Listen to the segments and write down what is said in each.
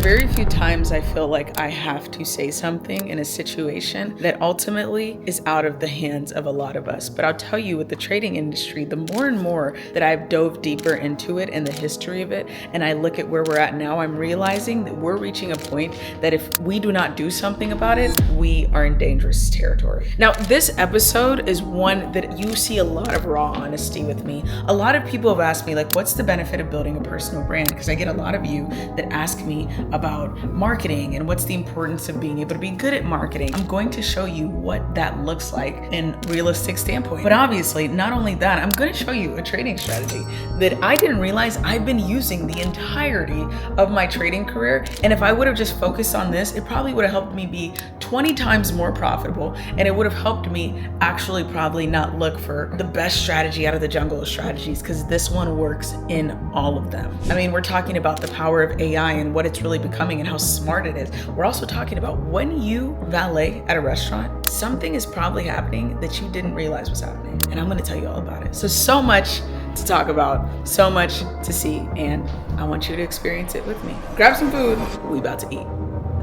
very few times I feel like I have to say something in a situation that ultimately is out of the hands of a lot of us. But I'll tell you, with the trading industry, the more and more that I've dove deeper into it and the history of it, and I look at where we're at now, I'm realizing that we're reaching a point that if we do not do something about it, we are in dangerous territory. Now, this episode is one that you see a lot of raw honesty with me. A lot of people have asked me, like, what's the benefit of building a personal brand? Because I get a lot of you that ask me about marketing and what's the importance of being able to be good at marketing. I'm going to show you what that looks like in a realistic standpoint. But obviously, not only that, I'm going to show you a trading strategy that I didn't realize I've been using the entirety of my trading career. And if I would have just focused on this, it probably would have helped me be 20 times more profitable. And it would have helped me actually probably not look for the best strategy out of the jungle of strategies, because this one works in all of them. I mean, we're talking about the power of AI and what it's really becoming and how smart it is. We're also talking about when you valet at a restaurant, something is probably happening that you didn't realize was happening. And I'm going to tell you all about it. So much to talk about, so much to see, and I want you to experience it with me. Grab some food, we about to eat.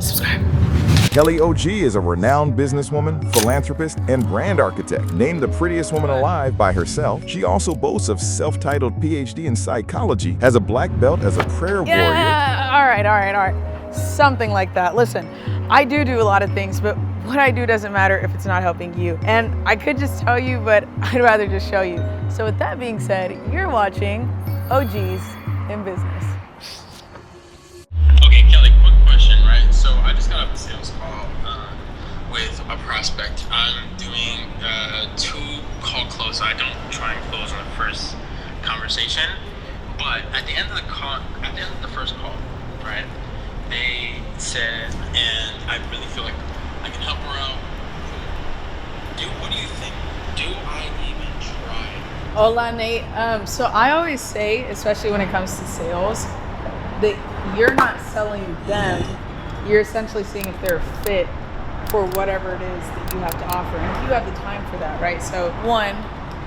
Subscribe. Kelly OG is a renowned businesswoman, philanthropist, and brand architect. Named the prettiest woman alive by herself, she also boasts of self-titled PhD in psychology, has a black belt as a prayer warrior. All right. Something like that. Listen, I do a lot of things, but what I do doesn't matter if it's not helping you. And I could just tell you, but I'd rather just show you. So with that being said, you're watching OGs in Business. Okay, Kelly, quick question, right? So I just got off a sales call with a prospect. I'm doing 2 call close. I don't try and close in the first conversation, but at the end of the first call, right? They said, and I really feel like I can help her out. What do you think? Do I even try? Hola, Nate. So I always say, especially when it comes to sales, that you're not selling them. You're essentially seeing if they're a fit for whatever it is that you have to offer. And if you have the time for that, right? So one,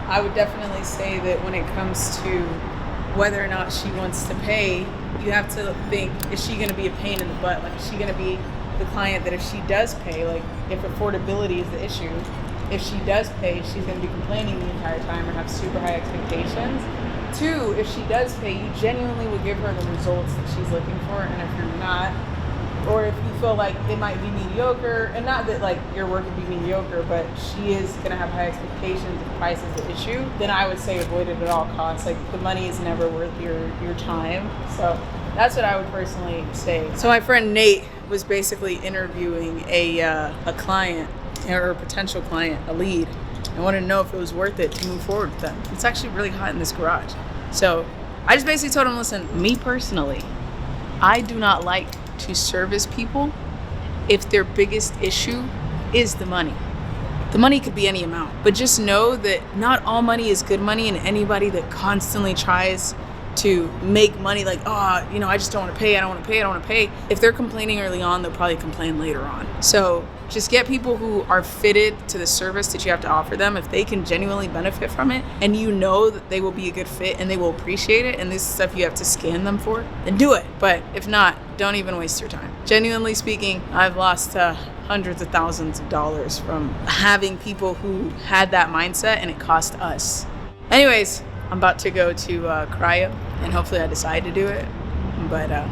I would definitely say that when it comes to whether or not she wants to pay, you have to think, is she going to be a pain in the butt? Like, is she going to be the client that if she does pay, like if affordability is the issue, if she does pay, she's going to be complaining the entire time or have super high expectations. 2, if she does pay, you genuinely will give her the results that she's looking for. And if you're not, or if you feel like it might be mediocre, and not that like your work would be mediocre, but she is going to have high expectations if price is the issue, then I would say avoid it at all costs. Like, the money is never worth your time. So that's what I would personally say. So my friend Nate was basically interviewing a client, or a potential client, a lead. I wanted to know if it was worth it to move forward with them. It's actually really hot in this garage. So I just basically told him, listen, me personally, I do not like to service people if their biggest issue is the money. The money could be any amount, but just know that not all money is good money, and anybody that constantly tries to make money like, I just don't want to pay, I don't want to pay. If they're complaining early on, they'll probably complain later on. So just get people who are fitted to the service that you have to offer them. If they can genuinely benefit from it, and you know that they will be a good fit and they will appreciate it, and this is stuff you have to scan them for, then do it. But if not, don't even waste your time. Genuinely speaking, I've lost hundreds of thousands of dollars from having people who had that mindset, and it cost us. Anyways, I'm about to go to cryo, and hopefully I decide to do it. But yeah.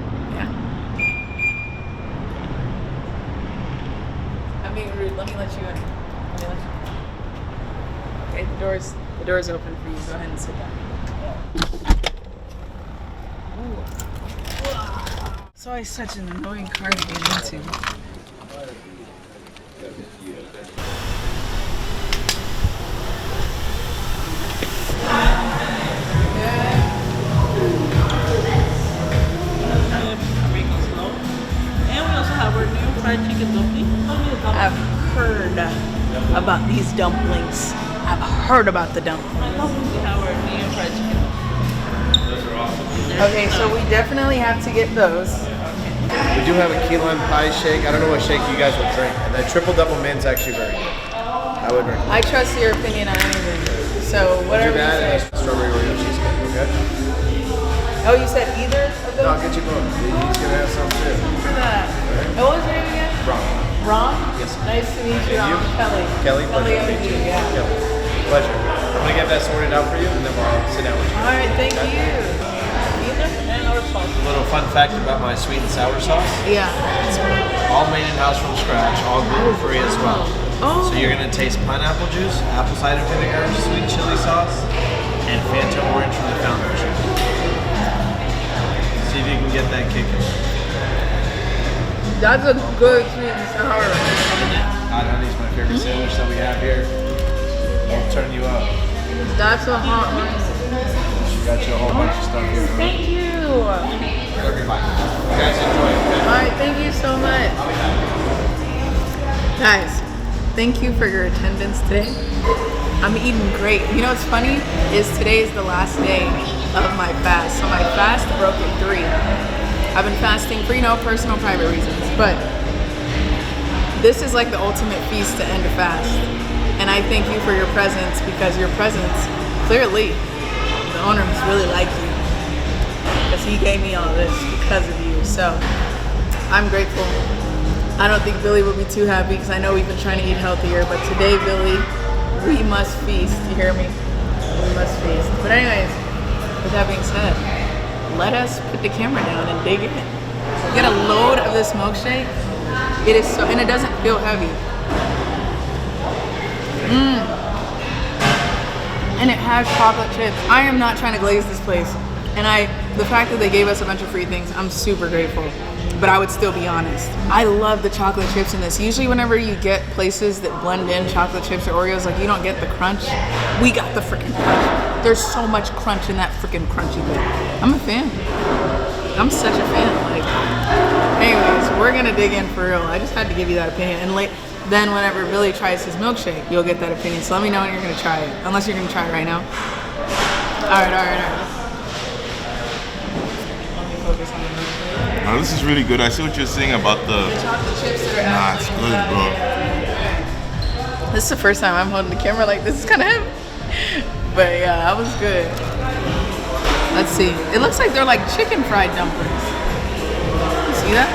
I'm being rude. Let me let you in. Okay, the door's open for you. Go ahead and sit down. It's always such an annoying car to get into. I've heard about these dumplings. I've heard about the dumplings. Okay, so we definitely have to get those. We do have a key lime pie shake. I don't know what shake you guys would drink. And the triple double mint's actually very good. I would recommend. I trust your opinion on anything. So whatever do that you say. and a strawberry Oreo cheesecake, okay? Oh, you said either of those? No, I'll get you both. He's gonna have some too. Nice to meet you. I'm Kelly. Kelly, pleasure to Kelly, meet you. yeah. Kelly. Pleasure. I'm gonna get that sorted out for you, and then we'll sit down with you. All right, thank Okay? you. A little fun fact about my sweet and sour sauce. Yeah. It's all made in-house from scratch, all gluten-free as well. Oh. So you're gonna taste pineapple juice, apple cider vinegar, sweet chili sauce, and Fanta orange from the fountain machine. See if you can get that kick in. That's a good sweet and sour. Hot honey's my favorite sandwich that we have here. I'll turn you up. That's a hot one. Got you a whole bunch of stuff here. Thank you. Whatever you like. You guys enjoy it. Okay? All right, thank you so much. Guys, thank you for your attendance today. I'm eating great. You know what's funny is today is the last day of my fast. So my fast broke at 3. I've been fasting for, personal private reasons, but this is like the ultimate feast to end a fast. And I thank you for your presence, because your presence, clearly, the owners really like you, because he gave me all this because of you. So I'm grateful. I don't think Billy would be too happy, because I know we've been trying to eat healthier, but today, Billy, we must feast. You hear me? We must feast. But anyways, with that being said, let us put the camera down and dig in. Get a load of this milkshake. It is so, and it doesn't feel heavy. And it has chocolate chips. I am not trying to glaze this place. And the fact that they gave us a bunch of free things, I'm super grateful. But I would still be honest. I love the chocolate chips in this. Usually whenever you get places that blend in chocolate chips or Oreos, like you don't get the crunch. We got the freaking crunch. There's so much crunch in that freaking crunchy bit. I'm a fan. I'm such a fan. Anyways, we're gonna dig in for real. I just had to give you that opinion. And then whenever Billy tries his milkshake, you'll get that opinion. So let me know when you're gonna try it. Unless you're gonna try it right now. All right. Let me focus on the milkshake. Now, this is really good. I see what you're saying about the Chocolate chips that are Nah, it's actually good, bro. This is the first time I'm holding the camera like this. Is kind of heavy. But yeah, that was good. Let's see. It looks like they're like chicken fried dumplings. You see that?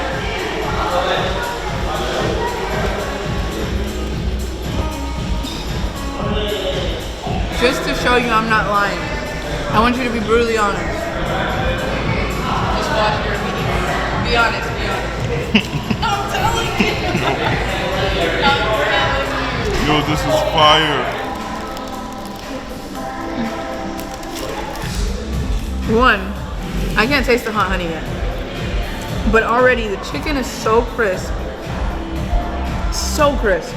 Just to show you I'm not lying, I want you to be brutally honest. Just watch your video. Be honest, be honest. I'm telling you. I'm telling you. Yo, this is fire. One, I can't taste the hot honey yet. But already the chicken is so crisp. So crisp.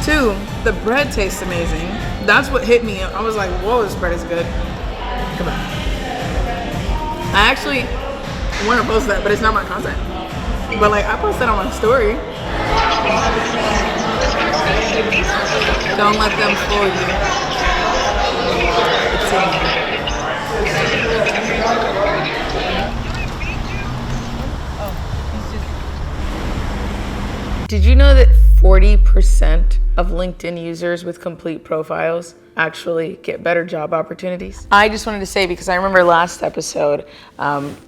2, the bread tastes amazing. That's what hit me. I was like, whoa, this bread is good. Come on. I actually want to post that, but it's not my content. But I posted on my story. Don't let them fool you. It's in Did you know that 40% of LinkedIn users with complete profiles actually get better job opportunities? I just wanted to say, because I remember last episode,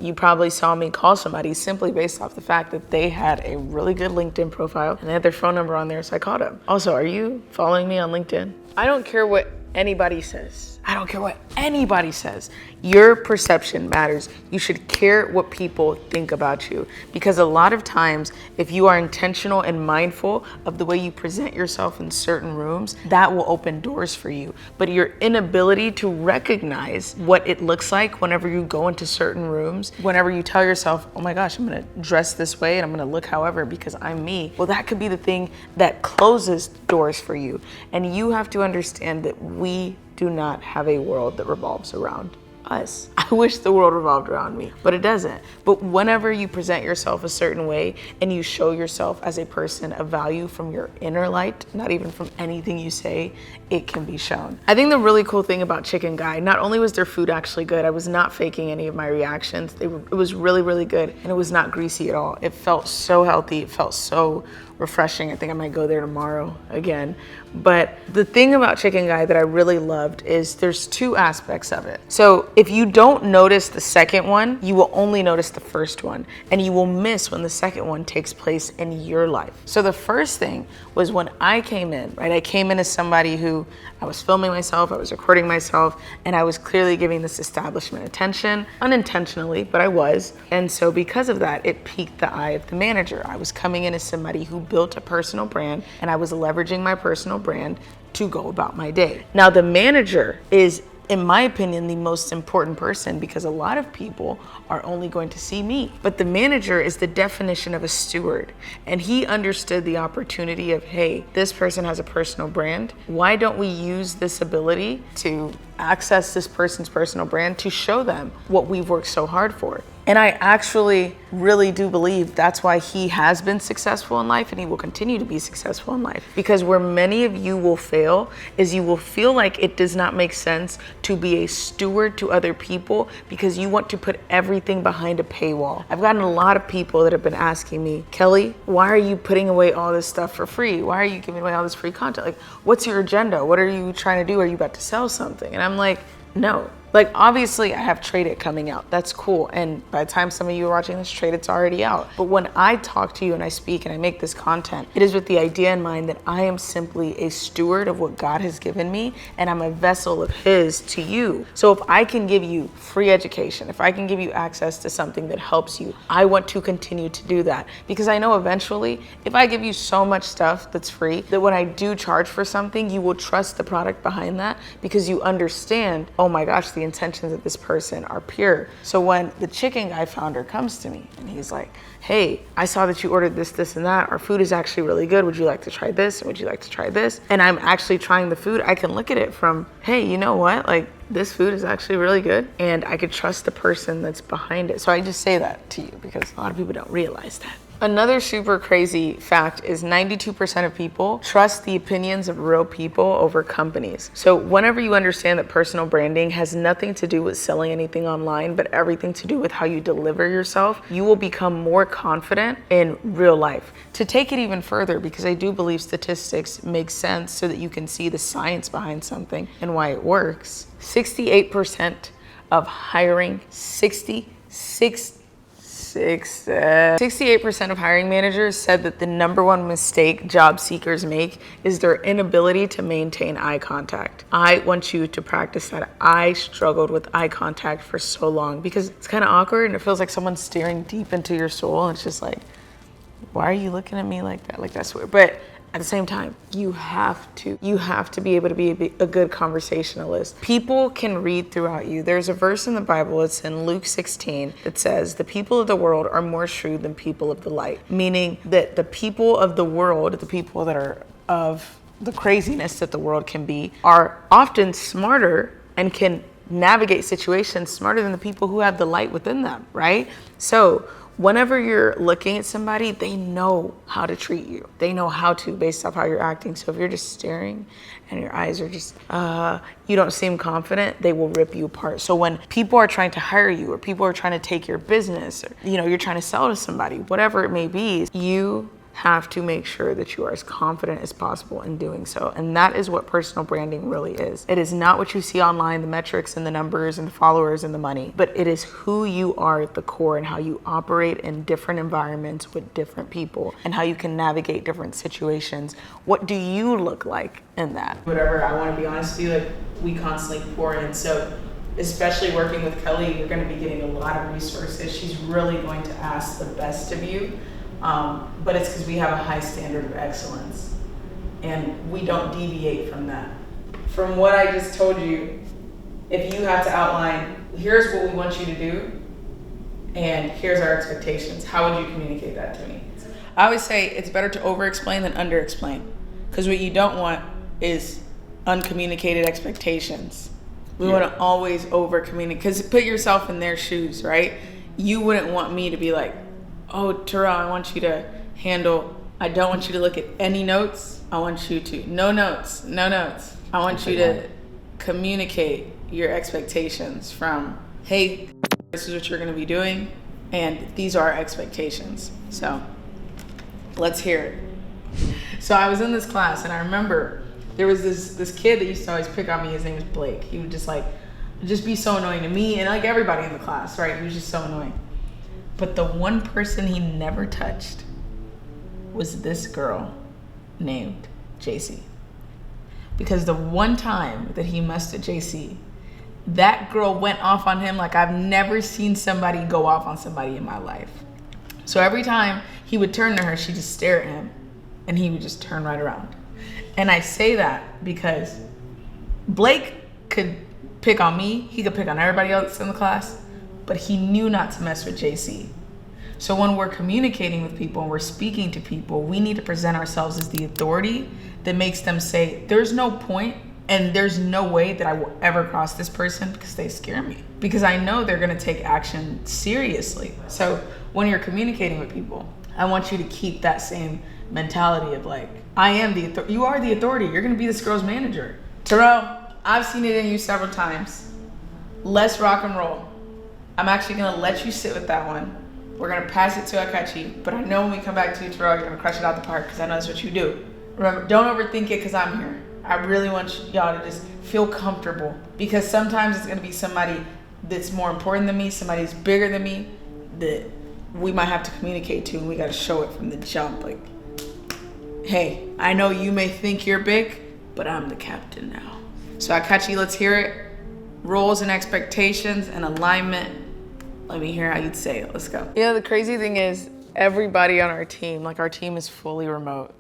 you probably saw me call somebody simply based off the fact that they had a really good LinkedIn profile and they had their phone number on there, so I called them. Also, are you following me on LinkedIn? I don't care what anybody says. I don't care what anybody says. Your perception matters. You should care what people think about you, because a lot of times, if you are intentional and mindful of the way you present yourself in certain rooms, that will open doors for you. But your inability to recognize what it looks like whenever you go into certain rooms, whenever you tell yourself, oh my gosh, I'm gonna dress this way and I'm gonna look however because I'm me, well, that could be the thing that closes doors for you. And you have to understand that we do not have a world that revolves around us. I wish the world revolved around me, but it doesn't. But whenever you present yourself a certain way and you show yourself as a person of value from your inner light, not even from anything you say, it can be shown. I think the really cool thing about Chicken Guy, not only was their food actually good, I was not faking any of my reactions. It was really, really good, and it was not greasy at all. It felt so healthy. It felt so refreshing. I think I might go there tomorrow again. But the thing about Chicken Guy that I really loved is there's 2 aspects of it. So if you don't notice the second one, you will only notice the first one, and you will miss when the second one takes place in your life. So the first thing was when I came in, right? I came in as somebody who I was filming myself, I was recording myself, and I was clearly giving this establishment attention, unintentionally, but I was. And so because of that, it piqued the eye of the manager. I was coming in as somebody who built a personal brand, and I was leveraging my personal brand to go about my day. Now the manager is, in my opinion, the most important person because a lot of people are only going to see me. But the manager is the definition of a steward. And he understood the opportunity of, hey, this person has a personal brand. Why don't we use this ability to access this person's personal brand to show them what we've worked so hard for? And I actually really do believe that's why he has been successful in life and he will continue to be successful in life. Because where many of you will fail is you will feel like it does not make sense to be a steward to other people because you want to put everything behind a paywall. I've gotten a lot of people that have been asking me, Kelly, why are you putting away all this stuff for free? Why are you giving away all this free content? Like, what's your agenda? What are you trying to do? Are you about to sell something? And I'm like, no. Like, obviously I have Trade It coming out. That's cool. And by the time some of you are watching this, Trade It's already out. But when I talk to you and I speak and I make this content, it is with the idea in mind that I am simply a steward of what God has given me and I'm a vessel of His to you. So if I can give you free education, if I can give you access to something that helps you, I want to continue to do that. Because I know eventually, if I give you so much stuff that's free, that when I do charge for something, you will trust the product behind that because you understand, oh my gosh, the intentions of this person are pure. So when the chicken guy founder comes to me and he's like, hey, I saw that you ordered this, this, and that. Our food is actually really good. Would you like to try this? And would you like to try this? And I'm actually trying the food. I can look at it from, hey, you know what? Like, this food is actually really good. And I could trust the person that's behind it. So I just say that to you because a lot of people don't realize that. Another super crazy fact is 92% of people trust the opinions of real people over companies. So whenever you understand that personal branding has nothing to do with selling anything online, but everything to do with how you deliver yourself, you will become more confident in real life. To take it even further, because I do believe statistics make sense so that you can see the science behind something and why it works. 68% of hiring, 68% of hiring managers said that the number one mistake job seekers make is their inability to maintain eye contact. I want you to practice that. I struggled with eye contact for so long because it's kind of awkward and it feels like someone's staring deep into your soul. And it's just like, why are you looking at me like that? Like, that's weird. But at the same time, you have to be able to be a good conversationalist. People can read throughout you. There's a verse in the Bible, it's in Luke 16, that says, the people of the world are more shrewd than people of the light. Meaning that the people of the world, the people that are of the craziness that the world can be, are often smarter and can navigate situations smarter than the people who have the light within them, right? So whenever you're looking at somebody, they know how to treat you. They know how to based off how you're acting. So if you're just staring and your eyes are just, you don't seem confident, they will rip you apart. So when people are trying to hire you or people are trying to take your business or, you're trying to sell to somebody, whatever it may be, you have to make sure that you are as confident as possible in doing so. And that is what personal branding really is. It is not what you see online, the metrics and the numbers and the followers and the money, but it is who you are at the core and how you operate in different environments with different people and how you can navigate different situations. What do you look like in that? Whatever, I want to be honest with you, like, we constantly pour in. So especially working with Kelly, you're going to be getting a lot of resources. She's really going to ask the best of you. But it's because we have a high standard of excellence and we don't deviate from that. From what I just told you, if you have to outline, here's what we want you to do and here's our expectations, how would you communicate that to me? I always say it's better to over-explain than under-explain, because what you don't want is uncommunicated expectations. We want to always over-communicate, because put yourself in their shoes, right? You wouldn't want me to be like, oh, Terrell, I want you to I don't want you to look at any notes. I want you to, no notes. I want you to communicate your expectations from, hey, this is what you're going to be doing, and these are our expectations. So let's hear it. So I was in this class, and I remember there was this kid that used to always pick on me. His name was Blake. He would just like, just be so annoying to me and like everybody in the class, right? He was just so annoying. But the one person he never touched was this girl named JC. Because the one time that he messed with JC, that girl went off on him like I've never seen somebody go off on somebody in my life. So every time he would turn to her, she'd just stare at him and he would just turn right around. And I say that because Blake could pick on me, he could pick on everybody else in the class, but he knew not to mess with JC. So when we're communicating with people and we're speaking to people, we need to present ourselves as the authority that makes them say, there's no point and there's no way that I will ever cross this person because they scare me. Because I know they're gonna take action seriously. So when you're communicating with people, I want you to keep that same mentality of like, I am the authority. You are the authority. You're gonna be this girl's manager. Terrell, I've seen it in you several times. Let's rock and roll. I'm actually gonna let you sit with that one. We're gonna pass it to Akachi, but I know when we come back to you, Terrell, you're gonna crush it out the park because I know that's what you do. Remember, don't overthink it because I'm here. I really want y'all to just feel comfortable because sometimes it's gonna be somebody that's more important than me, somebody that's bigger than me that we might have to communicate to, and we gotta show it from the jump. Like, hey, I know you may think you're big, but I'm the captain now. So Akachi, let's hear it. Roles and expectations and alignment. Let me hear how you'd say it. Let's go. You know, the crazy thing is everybody on our team, like our team is fully remote.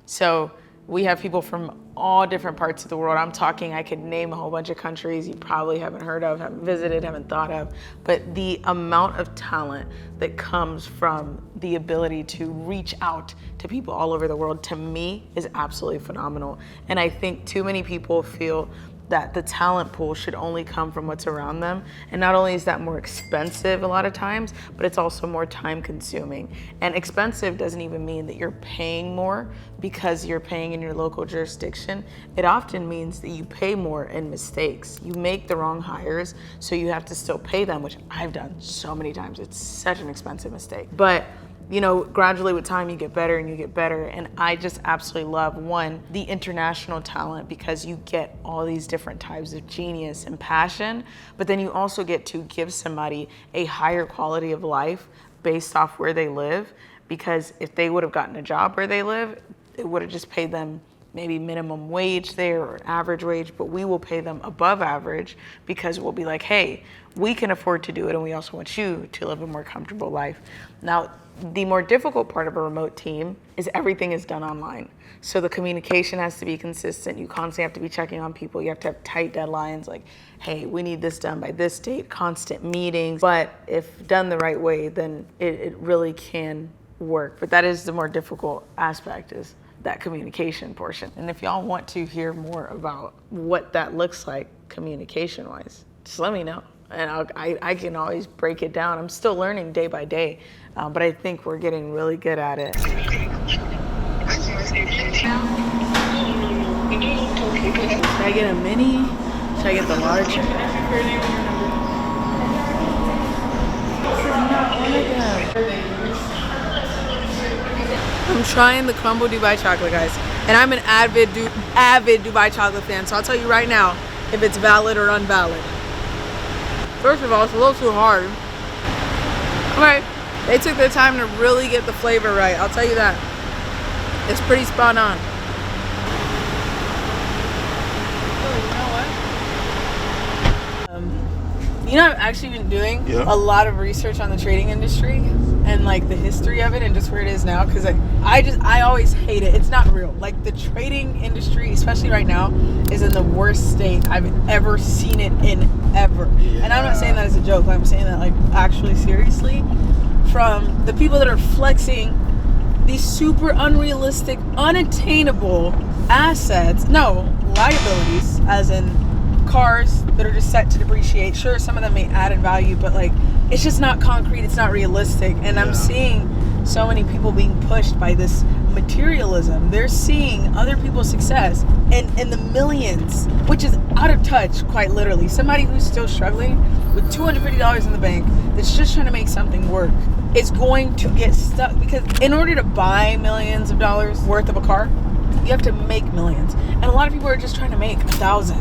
So we have people from all different parts of the world. I'm talking, I could name a whole bunch of countries you probably haven't heard of, haven't visited, haven't thought of. But the amount of talent that comes from the ability to reach out to people all over the world, to me, is absolutely phenomenal. And I think too many people feel that the talent pool should only come from what's around them. And not only is that more expensive a lot of times, but it's also more time consuming. And expensive doesn't even mean that you're paying more because you're paying in your local jurisdiction. It often means that you pay more in mistakes. You make the wrong hires, so you have to still pay them, which I've done so many times. It's such an expensive mistake. But you know, gradually with time you get better and you get better. And I just absolutely love, one, the international talent because you get all these different types of genius and passion, but then you also get to give somebody a higher quality of life based off where they live. Because if they would have gotten a job where they live, it would have just paid them maybe minimum wage there or average wage, but we will pay them above average because we'll be like, hey, we can afford to do it and we also want you to live a more comfortable life. Now, the more difficult part of a remote team is everything is done online. So the communication has to be consistent. You constantly have to be checking on people. You have to have tight deadlines like, hey, we need this done by this date, constant meetings. But if done the right way, then it really can work. But that is the more difficult aspect, is that communication portion. And if y'all want to hear more about what that looks like communication-wise, just let me know. And I can always break it down. I'm still learning day by day, but I think we're getting really good at it. Should I get a mini? Should I get the large? This is not one of them. I'm trying the crumble Dubai chocolate, guys. And I'm an avid Dubai chocolate fan, so I'll tell you right now if it's valid or unvalid. First of all, it's a little too hard. Okay, they took their time to really get the flavor right. I'll tell you that. It's pretty spot on. You know, I've actually been doing a lot of research on the trading industry and like the history of it and just where it is now, because I always hate it. It's not real. Like the trading industry, especially right now, is in the worst state I've ever seen it in ever. And I'm not saying that as a joke. I'm saying that like actually seriously. From the people that are flexing these super unrealistic, unattainable assets, liabilities, as in cars that are just set to depreciate. Sure, some of them may add in value, but like it's just not concrete, it's not realistic. And I'm seeing so many people being pushed by this materialism. They're seeing other people's success in the millions, which is out of touch, quite literally. Somebody who's still struggling with $250 in the bank that's just trying to make something work is going to get stuck, because in order to buy millions of dollars worth of a car, you have to make millions. And a lot of people are just trying to make 1,000,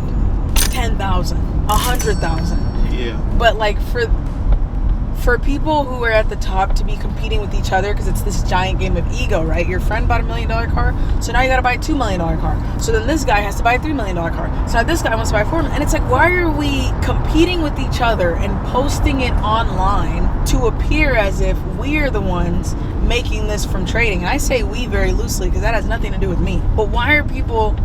10,000, 100,000. Yeah. But like for people who are at the top to be competing with each other, because it's this giant game of ego, right? Your friend bought $1 million car, so now you got to buy a $2 million car. So then this guy has to buy a $3 million car. So now this guy wants to buy $4 million. And it's like, why are we competing with each other and posting it online to appear as if we are the ones making this from trading? And I say we very loosely because that has nothing to do with me. But why are people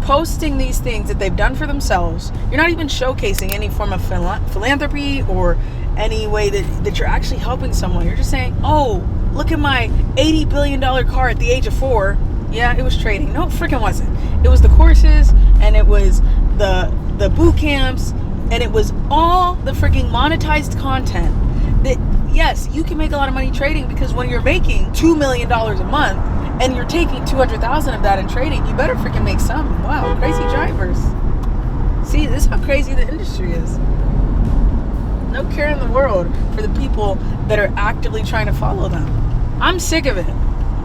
posting these things that they've done for themselves? You're not even showcasing any form of philanthropy or any way that you're actually helping someone. You're just saying, oh, look at my $80 billion car at the age of 4. Yeah, it was trading. No, it freaking wasn't. It was the courses, and it was the boot camps, and it was all the freaking monetized content that, yes, you can make a lot of money trading, because when you're making $2 million a month and you're taking 200,000 of that in trading, you better freaking make some. Wow, crazy drivers. See, this is how crazy the industry is. No care in the world for the people that are actively trying to follow them. I'm sick of it.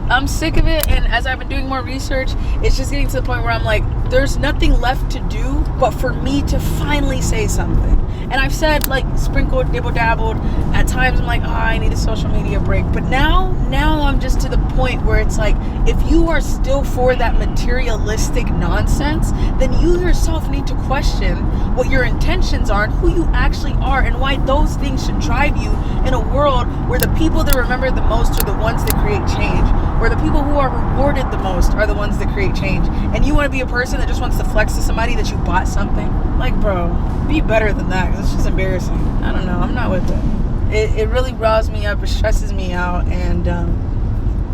And as I've been doing more research, it's just getting to the point where I'm like, there's nothing left to do but for me to finally say something. And I've said, like, sprinkled, dibble-dabbled. At times I'm like, I need a social media break. But now I'm just to the point where it's like, if you are still for that materialistic nonsense, then you yourself need to question what your intentions are and who you actually are, and why those things should drive you in a world where the people that remember the most are the ones that create change, where the people who are rewarded the most are the ones that create change. And you want to be a person that just wants to flex to somebody that you bought something? Like, bro, be better than that, because it's just embarrassing. I don't know. I'm not with it. It really riles me up. It stresses me out. And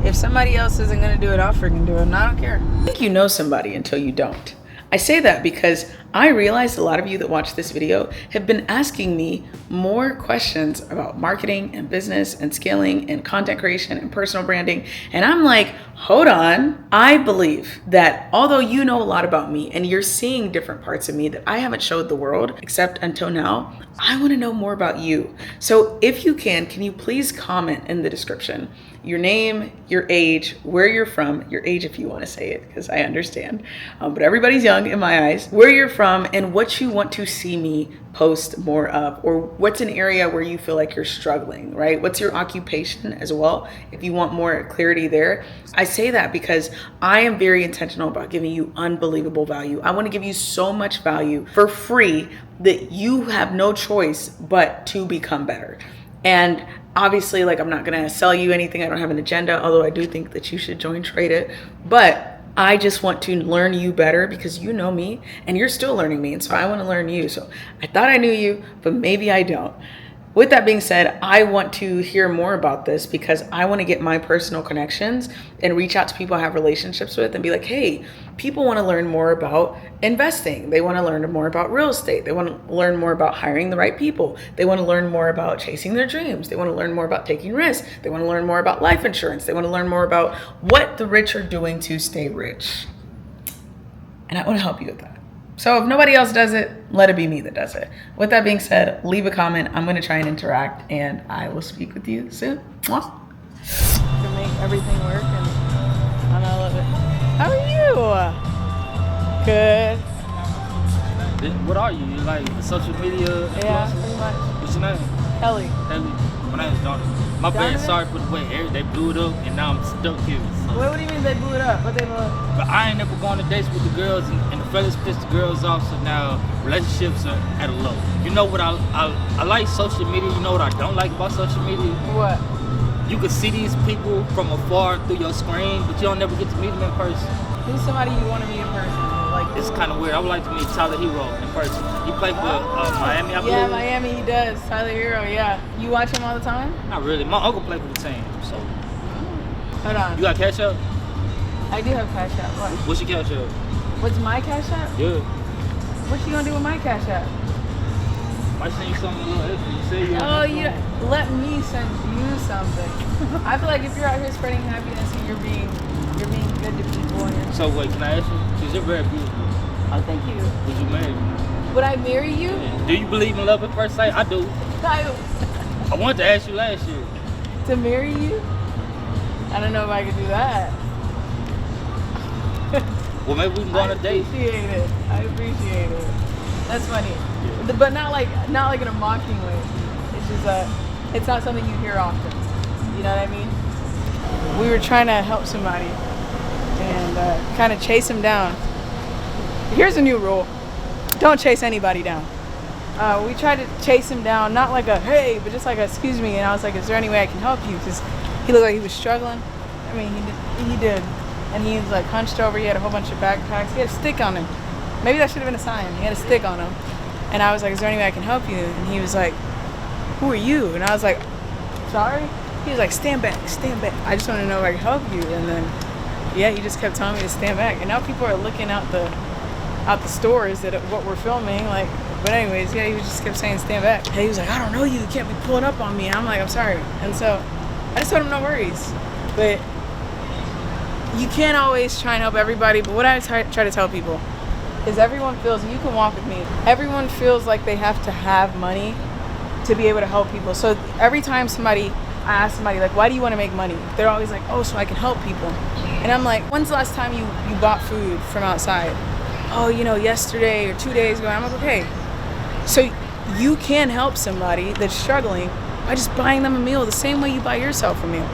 if somebody else isn't going to do it, I'll freaking do it. And I don't care. I think you know somebody until you don't. I say that because I realized a lot of you that watch this video have been asking me more questions about marketing and business and scaling and content creation and personal branding. And I'm like, hold on. I believe that although you know a lot about me and you're seeing different parts of me that I haven't showed the world except until now, I want to know more about you. So if you can you please comment in the description your name, your age, where you're from, your age if you want to say it, because I understand, but everybody's young in my eyes, where you're from, and what you want to see me post more of, or what's an area where you feel like you're struggling, right? What's your occupation as well, if you want more clarity there. I say that because I am very intentional about giving you unbelievable value. I want to give you so much value for free that you have no choice but to become better. And obviously, like, I'm not going to sell you anything. I don't have an agenda, although I do think that you should join Trade It. But I just want to learn you better because you know me and you're still learning me. And so I want to learn you. So I thought I knew you, but maybe I don't. With that being said, I want to hear more about this because I want to get my personal connections and reach out to people I have relationships with and be like, hey, people want to learn more about investing. They want to learn more about real estate. They want to learn more about hiring the right people. They want to learn more about chasing their dreams. They want to learn more about taking risks. They want to learn more about life insurance. They want to learn more about what the rich are doing to stay rich. And I want to help you with that. So if nobody else does it, let it be me that does it. With that being said, leave a comment. I'm going to try and interact, and I will speak with you soon. Mwah. To make everything work, and I love it. How are you? Good. What are you? You like social media influencer? Yeah, pretty much. What's your name? Kelly. My name is Donovan. My bad, sorry for the way they blew it up, and now I'm stuck here. So. What do you mean they blew it up? What they blew up? But I ain't never gone on dates with the girls, and the fellas pissed the girls off, so now relationships are at a low. You know what I like social media. You know what I don't like about social media? What? You can see these people from afar through your screen, but you don't never get to meet them in person. Who's somebody you want to meet in person? Like, it's kind of weird. I would like to meet Tyler Hero in person. He played for Miami, I believe. Yeah, Miami, he does. Tyler Hero, yeah. You watch him all the time? Not really. My uncle played for the team, so. Hold on. You got Cash App? I do have Cash App. What? What's your Cash App? What's my Cash App? Yeah. What you gonna do with my Cash App? Might send you something a little extra. You say you. Oh, you let me send you something. I feel like if you're out here spreading happiness and you're being good to people. And so wait, can I ask you? Because you're very beautiful. Oh, thank you. Would you marry me? Would I marry you? Yeah. Do you believe in love at first sight? I do. I wanted to ask you last year. To marry you? I don't know if I could do that. Well, maybe we can go on a date. I appreciate it. That's funny, but not like in a mocking way. It's just it's not something you hear often. You know what I mean? We were trying to help somebody and kind of chase him down. Here's a new rule: don't chase anybody down. We tried to chase him down, not like a hey, but just like a excuse me. And I was like, is there any way I can help you? Because he looked like he was struggling. I mean, he did. And he was like hunched over. He had a whole bunch of backpacks. He had a stick on him. Maybe that should have been a sign. He had a stick on him. And I was like, is there any way I can help you? And he was like, who are you? And I was like, sorry? He was like, stand back, stand back. I just want to know if I can help you. And then, yeah, he just kept telling me to stand back. And now people are looking out the stores at what we're filming. Like, but anyways, yeah, he just kept saying stand back. And he was like, I don't know you. You can't be pulling up on me. And I'm like, I'm sorry. And so I just told him no worries. But you can't always try and help everybody. But what I try to tell people is everyone feels, and you can walk with me, everyone feels like they have to have money to be able to help people. So every time I ask somebody, like, why do you want to make money? They're always like, oh, so I can help people. And I'm like, when's the last time you bought food from outside? Oh, yesterday or 2 days ago. I'm like, okay. So you can help somebody that's struggling by just buying them a meal the same way you buy yourself a meal.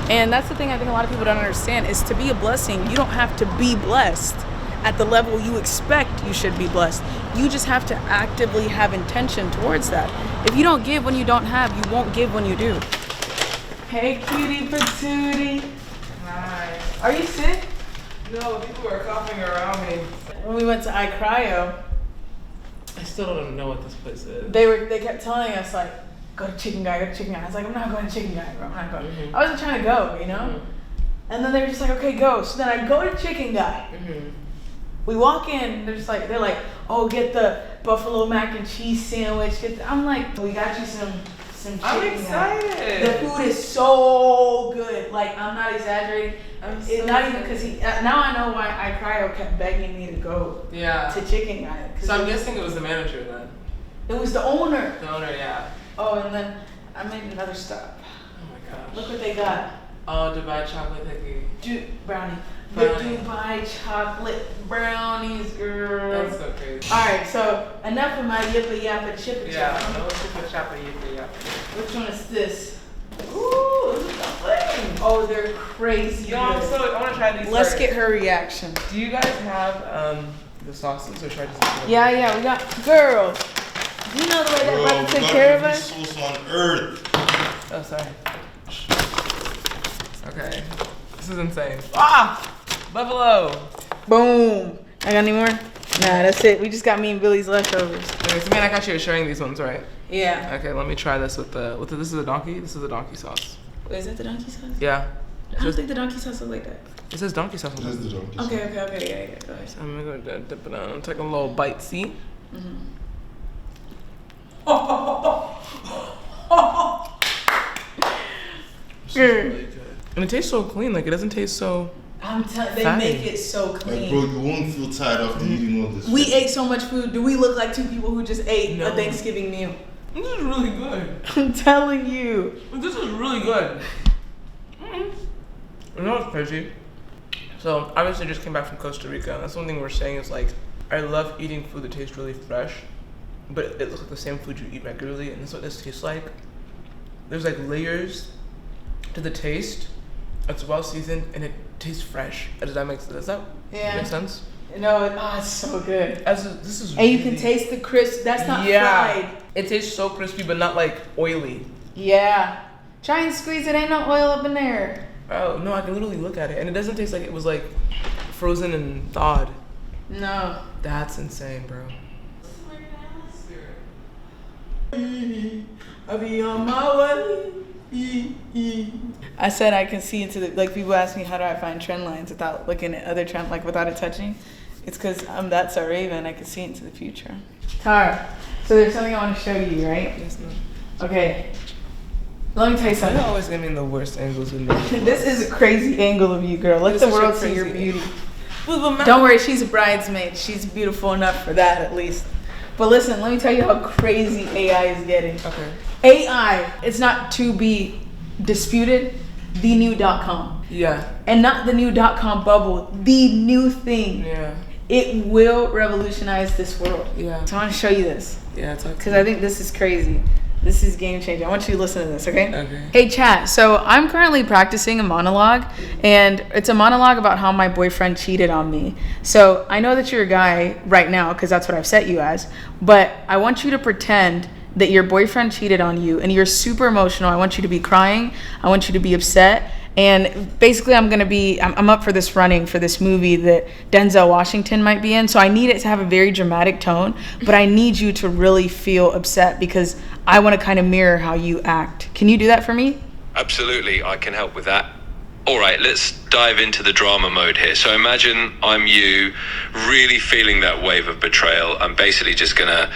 And that's the thing I think a lot of people don't understand is to be a blessing, you don't have to be blessed at the level you expect you should be blessed. You just have to actively have intention towards that. If you don't give when you don't have, you won't give when you do. Hey, cutie patootie. Hi. Are you sick? No, people are coughing around me. When we went to iCryo, I still don't know what this place is. they kept telling us, like, go to Chicken Guy, go to Chicken Guy. I was like, I'm not going to Chicken Guy, bro. I'm not going. Mm-hmm. I wasn't trying to go, And then they were just like, okay, go. So then I go to Chicken Guy. Mm-hmm. We walk in, they're like, oh, get the buffalo mac and cheese sandwich. I'm like, we got you some chicken. I'm excited. The food is so good. Like, I'm not exaggerating. It's not even because now I know why iCryo kept begging me to go to Chicken Guy. So I'm guessing it was the manager then. It was the owner. The owner, yeah. Oh, and then I made another stop. Oh my gosh. Look what they got. Oh, Dubai chocolate cookie. Brownie. The Dubai chocolate brownies, girl. That's so crazy. Alright, so enough of my yippa yappa chippa Yeah, chappa. no chippa chappa yippa. Which one is this? Ooh, this is the thing. Oh, they're crazy. Yo, I want to try these. Let's first. get her reaction. Do you guys have the sauces or should I just? Yeah, we got girls. You know the way that brother took care of us? Sauce on earth. Oh, sorry. Okay. This is insane. Ah! Buffalo! Boom. I got any more? Nah, that's it. We just got me and Billy's leftovers. Okay, so man, I got you sharing these ones, right? Yeah. Okay, let me try this with the this is a donkey? This is a donkey sauce. Wait, is that the donkey sauce? Yeah. I don't think the donkey sauce looks like that. It says donkey sauce on it. Okay, yeah, go ahead. So I'm gonna go dip it on, take a little bite, see? Mm-hmm. And it tastes so clean, like it doesn't taste so. I'm telling they fatty. make it so clean. Like, bro, you won't feel tired after eating all this. We food. ate so much food. Do we look like two people who just ate No. a Thanksgiving meal? This is really good. I'm telling you. This is really good. You know what's crazy? So obviously just came back from Costa Rica, and that's one thing we're saying is like, I love eating food that tastes really fresh, but it looks like the same food you eat regularly, and that's what this tastes like. There's like layers to the taste. It's well seasoned and it tastes fresh. Does that make sense? No, it's so good. This is And you can really- taste the crisp. That's not fried. It tastes so crispy, but not like oily. Yeah. Try and squeeze it. Ain't no oil up in there. Oh no, I can literally look at it, and it doesn't taste like it was like frozen and thawed. No. That's insane, bro. I'll be on my way. I said I can see into the, like, people ask me how do I find trend lines without looking at other trend, like without it touching. It's because I'm that so Raven, I can see into the future. Tara, so there's something I want to show you, right? Yes, ma'am. Okay. Let me tell you You're something. always giving me the worst angles in there. This is a crazy angle of you, girl. Let It's the such a world see your crazy beauty. Don't Don't worry, she's a bridesmaid. She's beautiful enough for that, at least. But listen, let me tell you how crazy AI is getting. Okay. AI, it's not to be disputed, the new .com. Yeah. And not the new .com bubble, the new thing. Yeah. It will revolutionize this world. Yeah. So I want to show you this. Yeah, talk to Because me. I think this is crazy. This is game changing. I want you to listen to this, okay? Okay. Hey, chat. So I'm currently practicing a monologue, and it's a monologue about how my boyfriend cheated on me. So I know that you're a guy right now because that's what I've set you as, but I want you to pretend that your boyfriend cheated on you and you're super emotional. I want you to be crying. I want you to be upset. And basically I'm up for this running for this movie that Denzel Washington might be in. So I need it to have a very dramatic tone, but I need you to really feel upset because I want to kind of mirror how you act. Can you do that for me? Absolutely, I can help with that. All right, let's dive into the drama mode here. So imagine I'm you, really feeling that wave of betrayal. I'm basically just gonna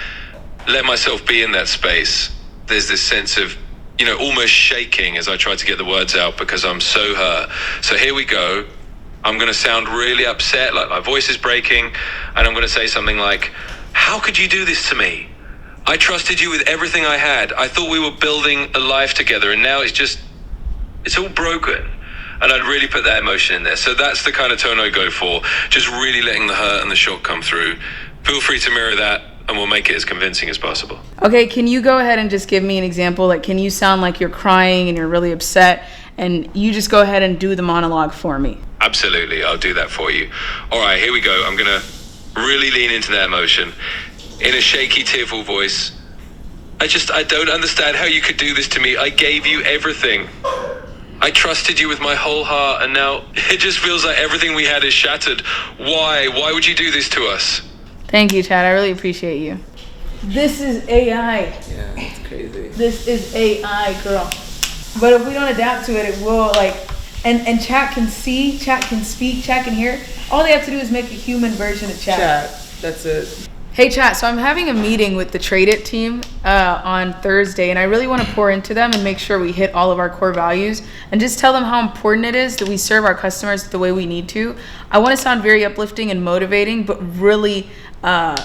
let myself be in that space. There's this sense of, almost shaking as I try to get the words out because I'm so hurt. So here we go. I'm gonna sound really upset, like my voice is breaking, and I'm gonna say something like, "How could you do this to me? I trusted you with everything I had. I thought we were building a life together, and now it's all broken." And I'd really put that emotion in there. So that's the kind of tone I go for, just really letting the hurt and the shock come through. Feel free to mirror that, and we'll make it as convincing as possible. Okay, can you go ahead and just give me an example? Like, can you sound like you're crying and you're really upset? And you just go ahead and do the monologue for me. Absolutely, I'll do that for you. All right, here we go. I'm gonna really lean into that emotion. In a shaky, tearful voice, I don't understand how you could do this to me. I gave you everything. I trusted you with my whole heart, and now it just feels like everything we had is shattered. Why? Why would you do this to us? Thank you, Chad. I really appreciate you. This is AI. Yeah, it's crazy. This is AI, girl. But if we don't adapt to it, it will and chat can see, chat can speak, chat can hear. All they have to do is make a human version of chat. Chat. That's it. Hey, chat. So I'm having a meeting with the Trade It team on Thursday, and I really want to pour into them and make sure we hit all of our core values and just tell them how important it is that we serve our customers the way we need to. I want to sound very uplifting and motivating, but really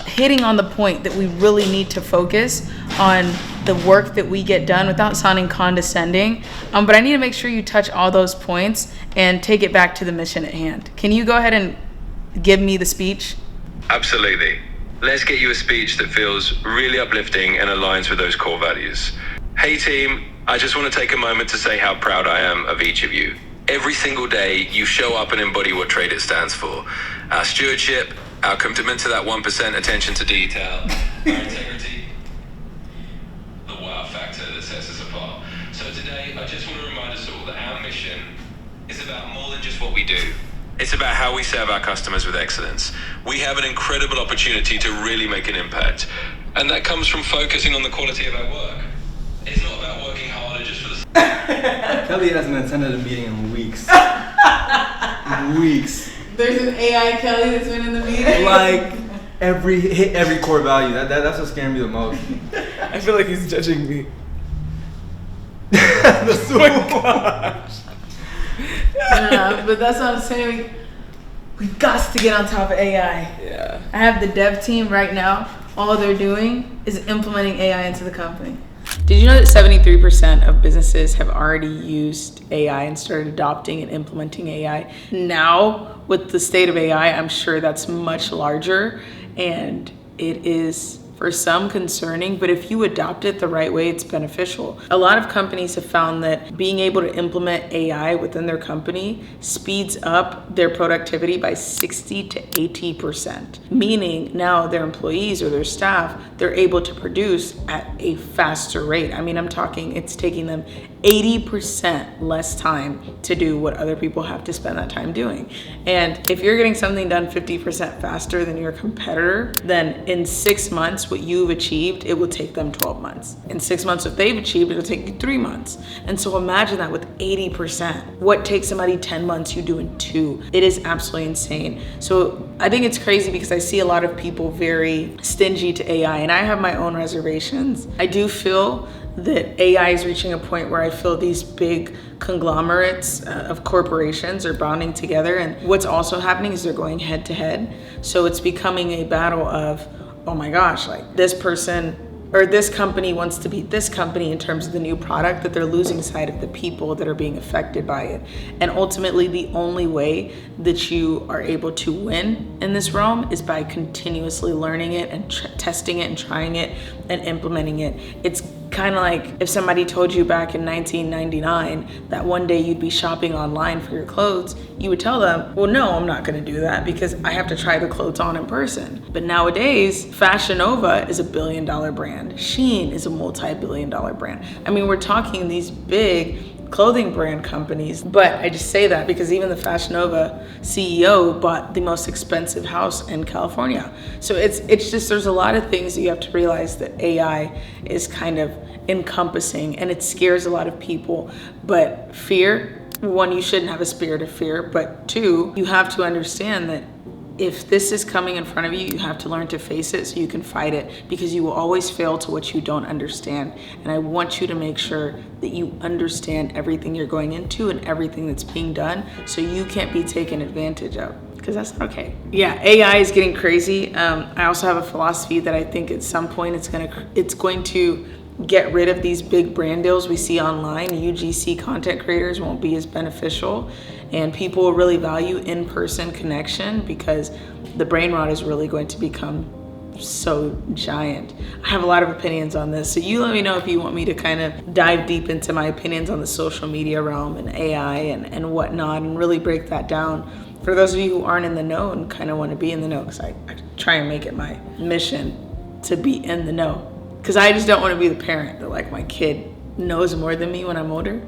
hitting on the point that we really need to focus on the work that we get done without sounding condescending. But I need to make sure you touch all those points and take it back to the mission at hand. Can you go ahead and give me the speech? Absolutely. Let's get you a speech that feels really uplifting and aligns with those core values. Hey team, I just want to take a moment to say how proud I am of each of you. Every single day, you show up and embody what Trade It stands for. Our stewardship, our commitment to that 1% attention to detail, our integrity, the wow factor that sets us apart. So today, I just want to remind us all that our mission is about more than just what we do. It's about how we serve our customers with excellence. We have an incredible opportunity to really make an impact. And that comes from focusing on the quality of our work. It's not about working harder just for the... Kelly hasn't attended a meeting in weeks. Weeks. There's an AI Kelly that's been in the meeting. Like, hit every core value. That's what scared me the most. I feel like he's judging me. Oh my gosh. Yeah, but that's what I'm saying. We got to get on top of AI. Yeah. I have the dev team right now. All they're doing is implementing AI into the company. Did you know that 73% of businesses have already used AI and started adopting and implementing AI? Now, with the state of AI, I'm sure that's much larger, and it is for some concerning, but if you adopt it the right way, it's beneficial. A lot of companies have found that being able to implement AI within their company speeds up their productivity by 60 to 80%, meaning now their employees or their staff, they're able to produce at a faster rate. I mean, I'm talking, it's taking them 80% less time to do what other people have to spend that time doing. And if you're getting something done 50% faster than your competitor, then in 6 months, what you've achieved, it will take them 12 months. In 6 months, what they've achieved, it'll take you 3 months. And so imagine that with 80%. What takes somebody 10 months, you do in 2. It is absolutely insane. So I think it's crazy because I see a lot of people very stingy to AI, and I have my own reservations. I do feel that AI is reaching a point where I feel these big conglomerates of corporations are bonding together, and what's also happening is they're going head to head. So it's becoming a battle of, oh my gosh, like this person or this company wants to beat this company in terms of the new product, that they're losing sight of the people that are being affected by it. And ultimately, the only way that you are able to win in this realm is by continuously learning it and testing it and trying it and implementing it. It's kind of like if somebody told you back in 1999 that one day you'd be shopping online for your clothes, you would tell them, well, no, I'm not going to do that because I have to try the clothes on in person. But nowadays, Fashion Nova is a $1 billion brand. Shein is a multi-billion dollar brand. I mean, we're talking these big clothing brand companies, but I just say that because even the Fashion Nova CEO bought the most expensive house in California. So it's just, there's a lot of things that you have to realize that AI is kind of encompassing, and it scares a lot of people. But fear, one, you shouldn't have a spirit of fear, but two, you have to understand that if this is coming in front of you, you have to learn to face it so you can fight it, because you will always fail to what you don't understand. And I want you to make sure that you understand everything you're going into and everything that's being done so you can't be taken advantage of, because that's not okay. Yeah, AI is getting crazy. I also have a philosophy that I think at some point it's going to get rid of these big brand deals we see online. UGC content creators won't be as beneficial, and people will really value in-person connection because the brain rot is really going to become so giant. I have a lot of opinions on this, so you let me know if you want me to kind of dive deep into my opinions on the social media realm and AI and whatnot, and really break that down for those of you who aren't in the know and kind of want to be in the know, because I try and make it my mission to be in the know. Because I just don't want to be the parent that like my kid knows more than me when I'm older.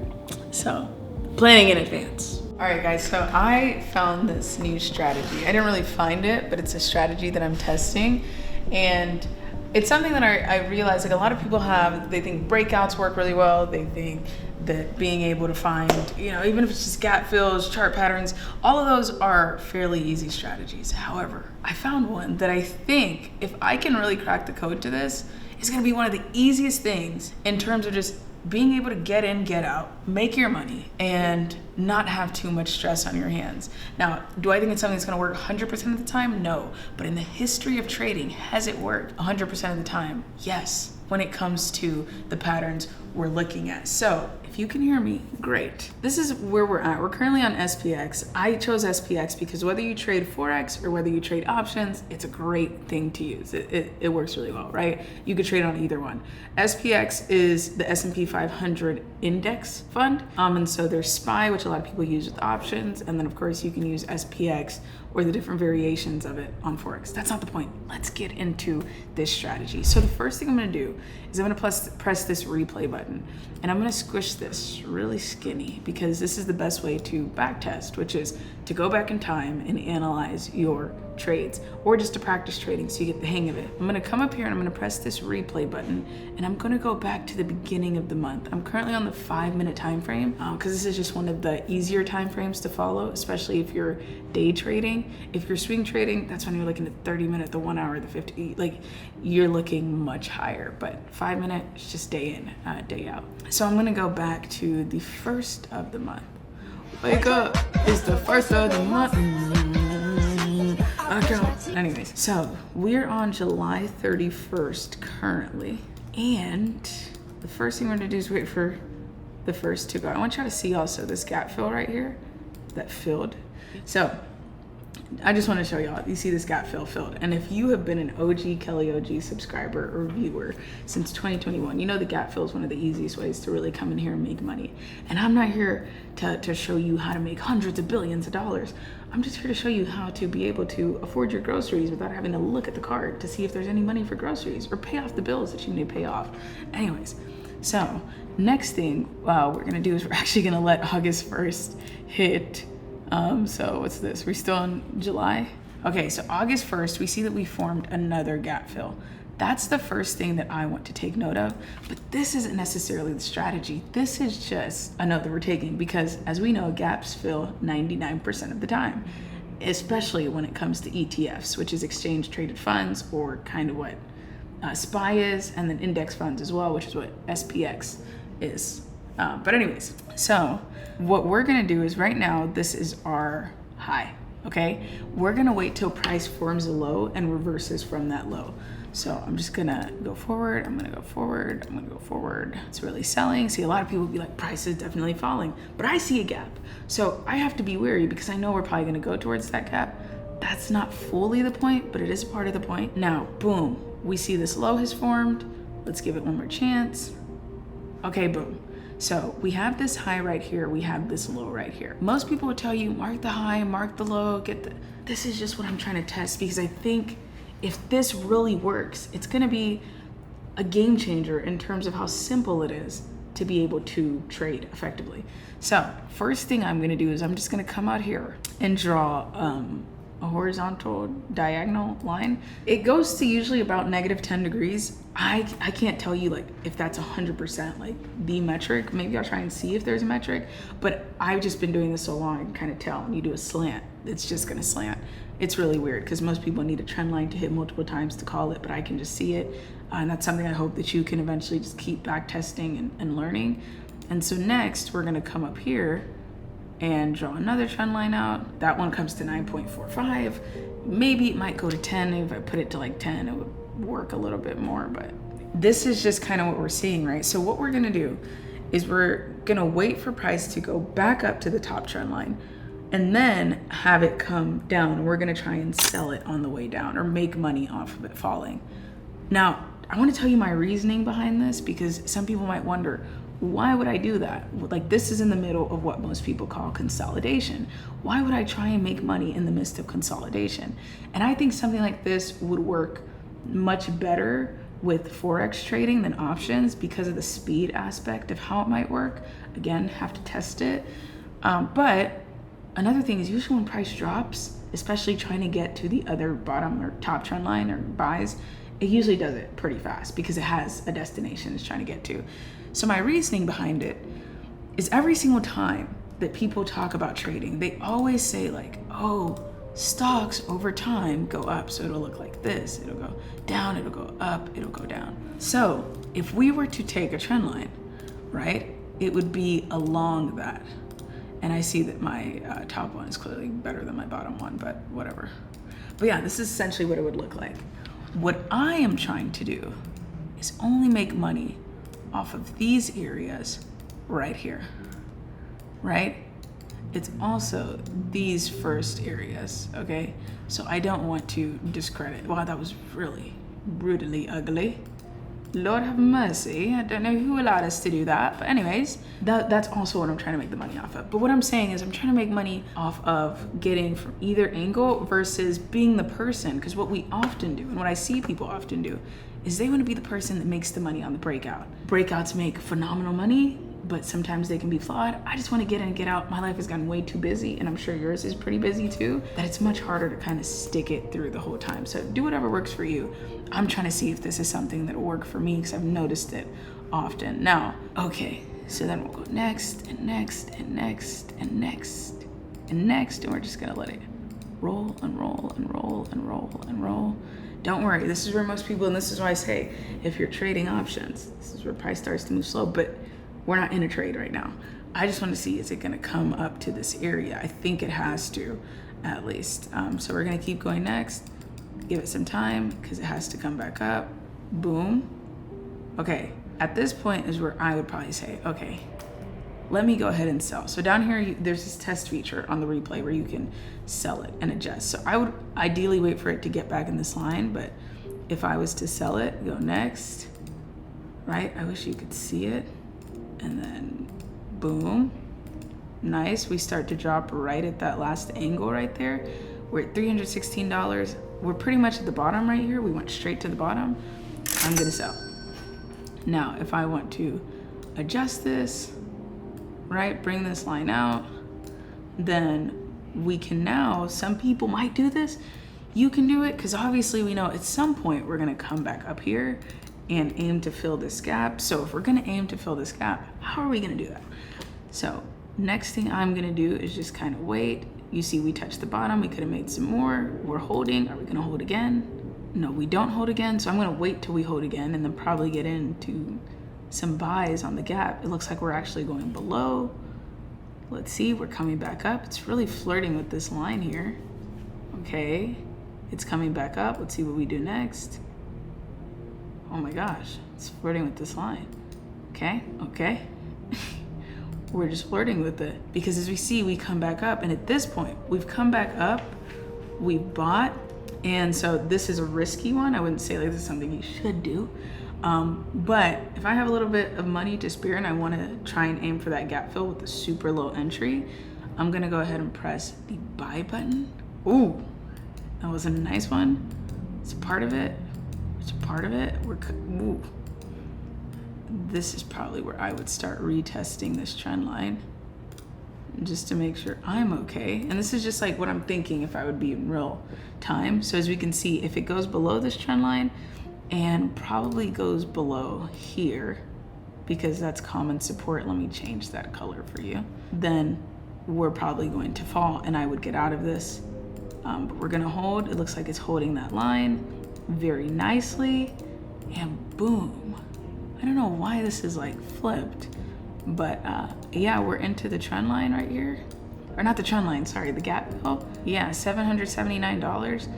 So planning in advance. All right, guys, so I found this new strategy. I didn't really find it, but it's a strategy that I'm testing. And it's something that I realize like a lot of people have, they think breakouts work really well. They think that being able to find, even if it's just gap fills, chart patterns, all of those are fairly easy strategies. However, I found one that I think if I can really crack the code to this, it's gonna be one of the easiest things in terms of just being able to get in, get out, make your money, and not have too much stress on your hands. Now, do I think it's something that's gonna work 100% of the time? No. But in the history of trading, has it worked 100% of the time? Yes, when it comes to the patterns we're looking at. So if you can hear me, great. This is where we're at. We're currently on SPX. I chose SPX because whether you trade Forex or whether you trade options, it's a great thing to use. It works really well, right? You could trade on either one. SPX is the S&P 500 index fund. And so there's SPY, which a lot of people use with options. And then of course you can use SPX or the different variations of it on Forex. That's not the point. Let's get into this strategy. So the first thing I'm gonna do is I'm gonna press this replay button, and I'm gonna squish this really skinny because this is the best way to backtest, which is to go back in time and analyze your trades, or just to practice trading so you get the hang of it. I'm gonna come up here and I'm gonna press this replay button, and I'm gonna go back to the beginning of the month. I'm currently on the 5-minute time frame because this is just one of the easier time frames to follow, especially if you're day trading. If you're swing trading, that's when you're looking at 30-minute, the 1 hour, the 50, like you're looking much higher. But 5 minute is just day in, day out. So I'm gonna go back to the first of the month. Wake up, it's the first of the month. Anyways, so we're on July 31st currently, and the first thing we're gonna do is wait for the first to go. I want y'all to see also this gap fill right here that filled. So I just want to show y'all, you see this gap filled. And if you have been an OG Kelly OG subscriber or viewer since 2021, you know the gap fill is one of the easiest ways to really come in here and make money. And I'm not here to show you how to make hundreds of billions of dollars. I'm just here to show you how to be able to afford your groceries without having to look at the card to see if there's any money for groceries or pay off the bills that you need to pay off. Anyways, so next thing we're gonna do is we're actually gonna let August 1st hit. So what's this? We're still in July? Okay, so August 1st, we see that we formed another gap fill. That's the first thing that I want to take note of, but this isn't necessarily the strategy. This is just a note that we're taking because as we know, gaps fill 99% of the time, especially when it comes to ETFs, which is exchange traded funds, or kind of what SPY is, and then index funds as well, which is what SPX is. But anyways, so what we're gonna do is right now, this is our high, okay? We're gonna wait till price forms a low and reverses from that low. So I'm just gonna go forward, I'm gonna go forward, I'm gonna go forward. It's really selling. See, a lot of people be like, price is definitely falling, but I see a gap. So I have to be wary because I know we're probably gonna go towards that gap. That's not fully the point, but it is part of the point. Now, boom, we see this low has formed. Let's give it one more chance. Okay, boom. So we have this high right here, we have this low right here. Most people would tell you, mark the high, mark the low, this is just what I'm trying to test, because I think if this really works, it's gonna be a game changer in terms of how simple it is to be able to trade effectively. So first thing I'm gonna do is I'm just gonna come out here and draw a horizontal diagonal line. It goes to usually about -10 degrees. I can't tell you like if that's 100% like the metric. Maybe I'll try and see if there's a metric, but I've just been doing this so long, I can kind of tell when you do a slant, it's just gonna slant. It's really weird because most people need a trend line to hit multiple times to call it, but I can just see it. And that's something I hope that you can eventually just keep back testing and learning. And so next we're gonna come up here and draw another trend line out. That one comes to 9.45. Maybe it might go to 10. If I put it to like 10, it would work a little bit more, but this is just kind of what we're seeing, right? So what we're gonna do is we're gonna wait for price to go back up to the top trend line and then have it come down. We're gonna try and sell it on the way down or make money off of it falling. Now, I wanna tell you my reasoning behind this because some people might wonder, why would I do that? Like, this is in the middle of what most people call consolidation. Why would I try and make money in the midst of consolidation? And I think something like this would work much better with Forex trading than options because of the speed aspect of how it might work. Again, have to test it. But another thing is usually when price drops, especially trying to get to the other bottom or top trend line or buys, it usually does it pretty fast because it has a destination it's trying to get to. So my reasoning behind it is every single time that people talk about trading, they always say like, oh, stocks over time go up. So it'll look like this, it'll go down, it'll go up, it'll go down. So if we were to take a trend line, right, it would be along that. And I see that my top one is clearly better than my bottom one, but whatever. But yeah, this is essentially what it would look like. What I am trying to do is only make money off of these areas right here, right? It's also these first areas, okay? So I don't want to discredit. Wow, that was really brutally ugly. Lord have mercy. I don't know who allowed us to do that. But anyways, that's also what I'm trying to make the money off of. But what I'm saying is I'm trying to make money off of getting from either angle versus being the person. Because what we often do, and what I see people often do, is they want to be the person that makes the money on the breakout. Breakouts make phenomenal money, but sometimes they can be flawed. I just want to get in and get out. My life has gotten way too busy, and I'm sure yours is pretty busy too, that it's much harder to kind of stick it through the whole time. So do whatever works for you. I'm trying to see if this is something that will work for me because I've noticed it often. Now, okay, so then we'll go next and next and next and next and next, and we're just gonna let it roll and roll and roll and roll and roll. Don't worry, this is where most people, and this is why I say, if you're trading options, this is where price starts to move slow, but we're not in a trade right now. I just want to see, is it gonna come up to this area? I think it has to, at least. So we're gonna keep going next, give it some time, because it has to come back up, boom. Okay, at this point is where I would probably say, okay, let me go ahead and sell. So down here, there's this test feature on the replay where you can sell it and adjust. So I would ideally wait for it to get back in this line, but if I was to sell it, go next, right? I wish you could see it. And then boom, nice. We start to drop right at that last angle right there. We're at $316. We're pretty much at the bottom right here. We went straight to the bottom. I'm gonna sell. Now, if I want to adjust this, right, bring this line out, then we can now, some people might do this, you can do it, because obviously we know at some point we're gonna come back up here and aim to fill this gap. So if we're gonna aim to fill this gap, how are we gonna do that? So next thing I'm gonna do is just kind of wait. You see we touched the bottom, we could have made some more. We're holding, are we gonna hold again? No, we don't hold again, so I'm gonna wait till we hold again and then probably get into some buys on the gap. It looks like we're actually going below. Let's see, we're coming back up. It's really flirting with this line here. Okay, it's coming back up. Let's see what we do next. oh my gosh, it's flirting with this line. Okay. We're just flirting with it because as we see, we come back up, and at this point, we've come back up, we bought, and so this is a risky one. I wouldn't say like this is something you should do, but if I have a little bit of money to spare and I want to try and aim for that gap fill with a super low entry, I'm gonna go ahead and press the buy button. Ooh, that was a nice one. It's a part of it. Ooh. This is probably where I would start retesting this trend line just to make sure I'm okay. And this is just like what I'm thinking if I would be in real time. So as we can see, if it goes below this trend line and probably goes below here, because that's common support, let me change that color for you, then we're probably going to fall and I would get out of this. But we're gonna hold. It looks like it's holding that line very nicely, and boom. I don't know why this is like flipped, but yeah, we're into the trend line right here. Or not the trend line, sorry, the gap fill. Yeah, $779.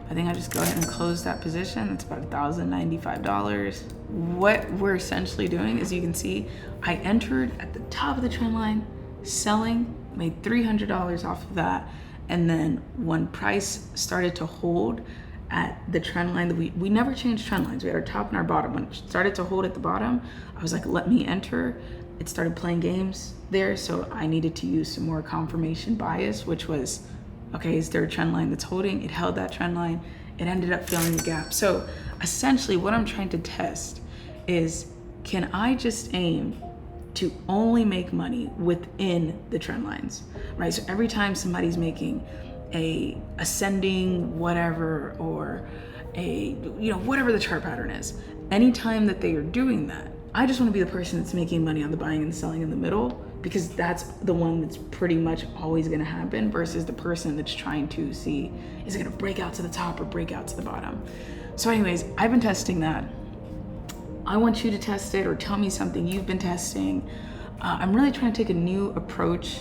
I think I'll just go ahead and close that position. That's about $1,095. What we're essentially doing, as you can see, I entered at the top of the trend line, selling, made $300 off of that. And then when price started to hold at the trend line, that we never changed trend lines. We had our top and our bottom. When it started to hold at the bottom, I was like, let me enter. It started playing games there. So I needed to use some more confirmation bias, which was, okay, is there a trend line that's holding? It held that trend line. It ended up filling the gap. So essentially what I'm trying to test is, can I just aim to only make money within the trend lines, right? So every time somebody's making a ascending whatever, or a, whatever the chart pattern is, anytime that they are doing that, I just want to be the person that's making money on the buying and selling in the middle, because that's the one that's pretty much always going to happen, versus the person that's trying to see, is it going to break out to the top or break out to the bottom? So anyways, I've been testing that. I want you to test it, or tell me something you've been testing. I'm really trying to take a new approach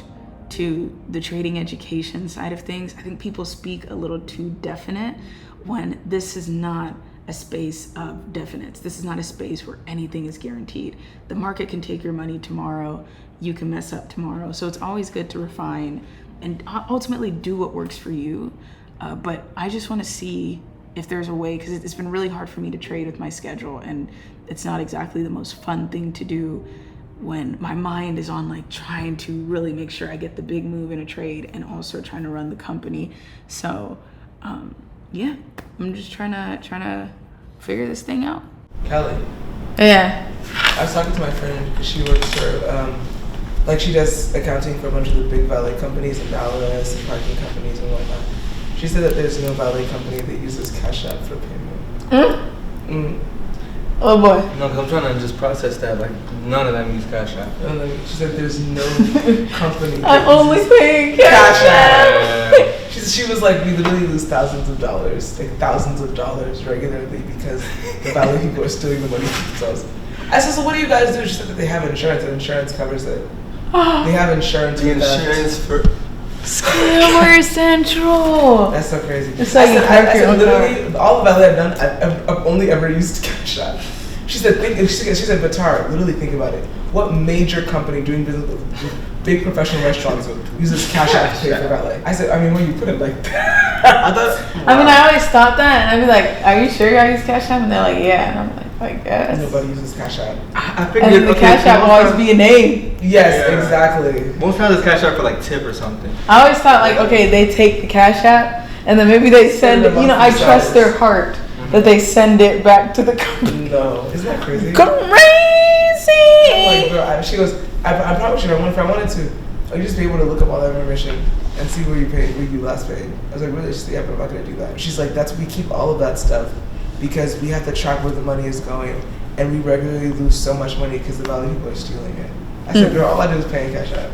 to the trading education side of things. I think people speak a little too definite when this is not a space of definites. This is not a space where anything is guaranteed. The market can take your money tomorrow. You can mess up tomorrow. So it's always good to refine and ultimately do what works for you. But I just want to see if there's a way, because it's been really hard for me to trade with my schedule, and it's not exactly the most fun thing to do when my mind is on like trying to really make sure I get the big move in a trade and also trying to run the company. So yeah, I'm just trying to figure this thing out. Kelly. Yeah. I was talking to my friend because she works for, she does accounting for a bunch of the big valet companies in Dallas and parking companies and whatnot. She said that there's no valet company that uses Cash App for payment. Oh boy. No, because I'm trying to just process that. Like, none of them use Cash App. She said there's no company. I'm only paying Cash App. She was like, we literally lose thousands of dollars regularly because the valet people are stealing the money from themselves. I said, so what do you guys do? She said that they have insurance, and insurance covers it. They have insurance. The insurance for Scammer Central. That's so crazy. It's like I said literally, all the valet I've done, I've only ever used Cash App. She said, she said, Batar, literally think about it. What major company doing business with big professional restaurants uses Cash App to pay for valet? I said, I mean, when you put it like that. I always thought that, and I'd be like, are you sure y'all use Cash App? And they're like, yeah. And I'm like, I guess. Nobody uses Cash App. I figured, and the Cash App will always be a name. Yes, exactly. Most times it's Cash App for like tip or something. I always thought like, okay, they take the Cash App, and then maybe they send it, I trust their heart that they send it back to the company. No, isn't that crazy? Crazy! I'm like, bro, she goes, I promise you, if I wanted to, I'd just be able to look up all that information and see where you last paid. I was like, really? She's like, yeah, but I'm not gonna do that. She's like, we keep all of that stuff because we have to track where the money is going, and we regularly lose so much money because the valet people are stealing it. I said, girl, all I do is paying Cash App.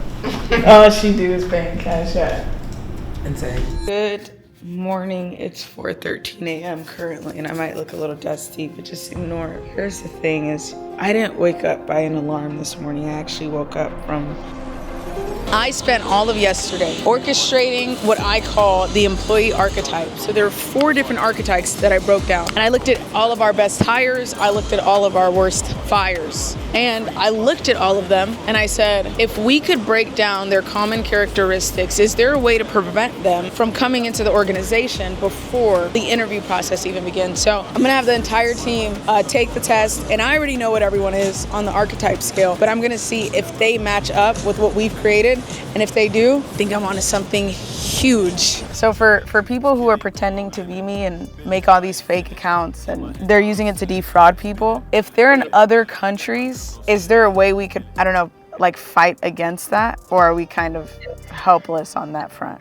All she do is paying Cash App. Insane. Good morning. It's 4:13 a.m. currently, and I might look a little dusty, but just ignore it. Here's the thing is, I didn't wake up by an alarm this morning. I actually woke up from I spent all of yesterday orchestrating what I call the employee archetype. So there are 4 different archetypes that I broke down. And I looked at all of our best hires. I looked at all of our worst fires. And I looked at all of them and I said, if we could break down their common characteristics, is there a way to prevent them from coming into the organization before the interview process even begins? So I'm gonna have the entire team take the test, and I already know what everyone is on the archetype scale, but I'm gonna see if they match up with what we've created. And if they do, I think I'm onto something huge. So for people who are pretending to be me and make all these fake accounts and they're using it to defraud people, if they're in other countries, is there a way we could, I don't know, like fight against that? Or are we kind of helpless on that front?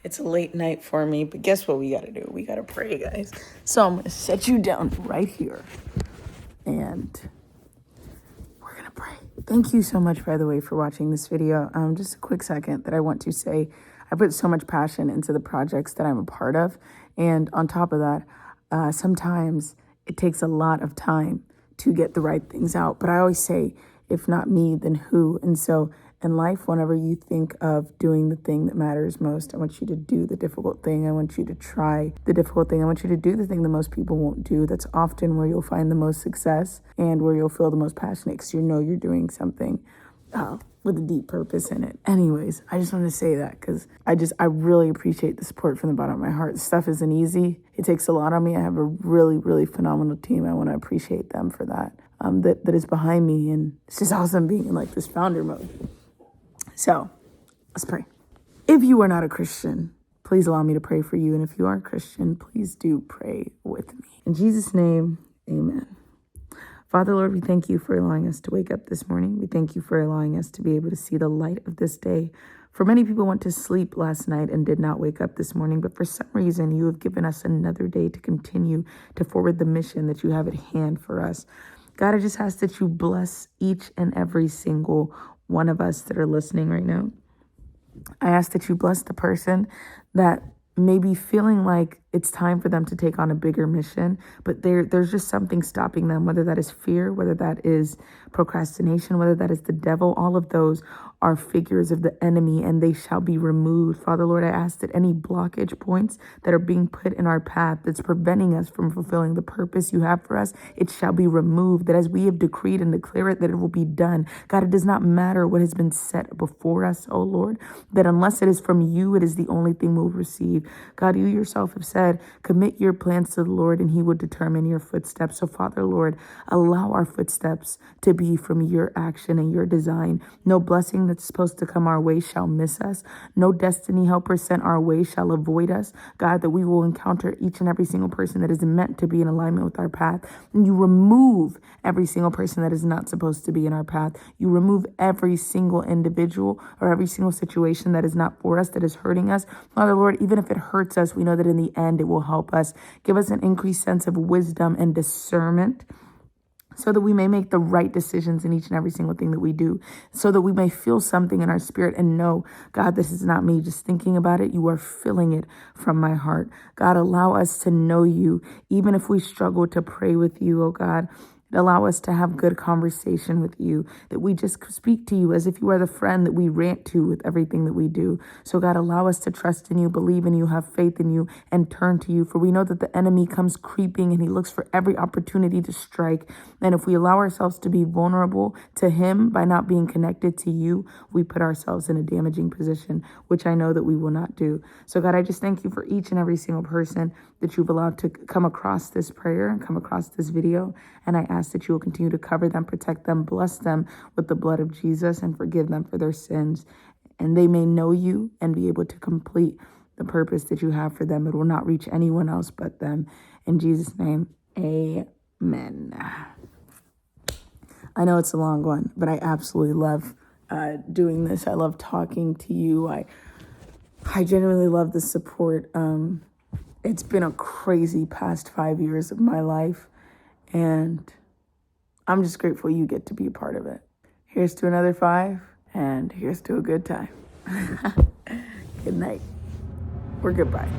It's a late night for me, but guess what we gotta do? We gotta pray, guys. So I'm gonna set you down right here and we're gonna pray. Thank you so much, by the way, for watching this video. Just a quick second that I want to say, I put so much passion into the projects that I'm a part of. And on top of that, sometimes it takes a lot of time to get the right things out. But I always say, if not me, then who? And so in life, whenever you think of doing the thing that matters most, I want you to do the difficult thing. I want you to try the difficult thing. I want you to do the thing that most people won't do. That's often where you'll find the most success and where you'll feel the most passionate, because you know you're doing something with a deep purpose in it. Anyways, I just wanted to say that because I really appreciate the support from the bottom of my heart. This stuff isn't easy. It takes a lot on me. I have a really, really phenomenal team. I want to appreciate them for that. That is behind me, and it's just awesome being in like this founder mode. So let's pray. If you are not a Christian, please allow me to pray for you. And if you are a Christian, please do pray with me. In Jesus' name, amen. Father, Lord, we thank you for allowing us to wake up this morning. We thank you for allowing us to be able to see the light of this day. For many people went to sleep last night and did not wake up this morning, but for some reason you have given us another day to continue to forward the mission that you have at hand for us. God, I just ask that you bless each and every single one of us that are listening right now. I ask that you bless the person that may be feeling like it's time for them to take on a bigger mission, but there's just something stopping them, whether that is fear, whether that is procrastination, whether that is the devil. All of those are figures of the enemy, and they shall be removed. Father, Lord, I ask that any blockage points that are being put in our path that's preventing us from fulfilling the purpose you have for us, it shall be removed. That as we have decreed and declare it, that it will be done. God, it does not matter what has been set before us, oh Lord, that unless it is from you, it is the only thing we'll receive. God, you yourself have said, commit your plans to the Lord and he will determine your footsteps. So Father, Lord, allow our footsteps to be from your action and your design. No blessing that's supposed to come our way shall miss us. No destiny helper sent our way shall avoid us. God, that we will encounter each and every single person that is meant to be in alignment with our path. And you remove every single person that is not supposed to be in our path. You remove every single individual or every single situation that is not for us, that is hurting us. Father, Lord, even if it hurts us, we know that in the end it will help us. Give us an increased sense of wisdom and discernment, so that we may make the right decisions in each and every single thing that we do, so that we may feel something in our spirit and know, God, this is not me just thinking about it. You are feeling it from my heart. God, allow us to know you, even if we struggle to pray with you, oh God. Allow us to have good conversation with you, that we just speak to you as if you are the friend that we rant to with everything that we do. So God, allow us to trust in you, believe in you, have faith in you, and turn to you. For we know that the enemy comes creeping and he looks for every opportunity to strike. And if we allow ourselves to be vulnerable to him by not being connected to you, we put ourselves in a damaging position, which I know that we will not do. So God, I just thank you for each and every single person that you've allowed to come across this prayer and come across this video. And I ask that you will continue to cover them, protect them, bless them with the blood of Jesus, and forgive them for their sins. And they may know you and be able to complete the purpose that you have for them. It will not reach anyone else but them. In Jesus' name, amen. I know it's a long one, but I absolutely love doing this. I love talking to you. I genuinely love the support. It's been a crazy past 5 years of my life, and I'm just grateful you get to be a part of it. Here's to another 5, and here's to a good time. Good night, or goodbye.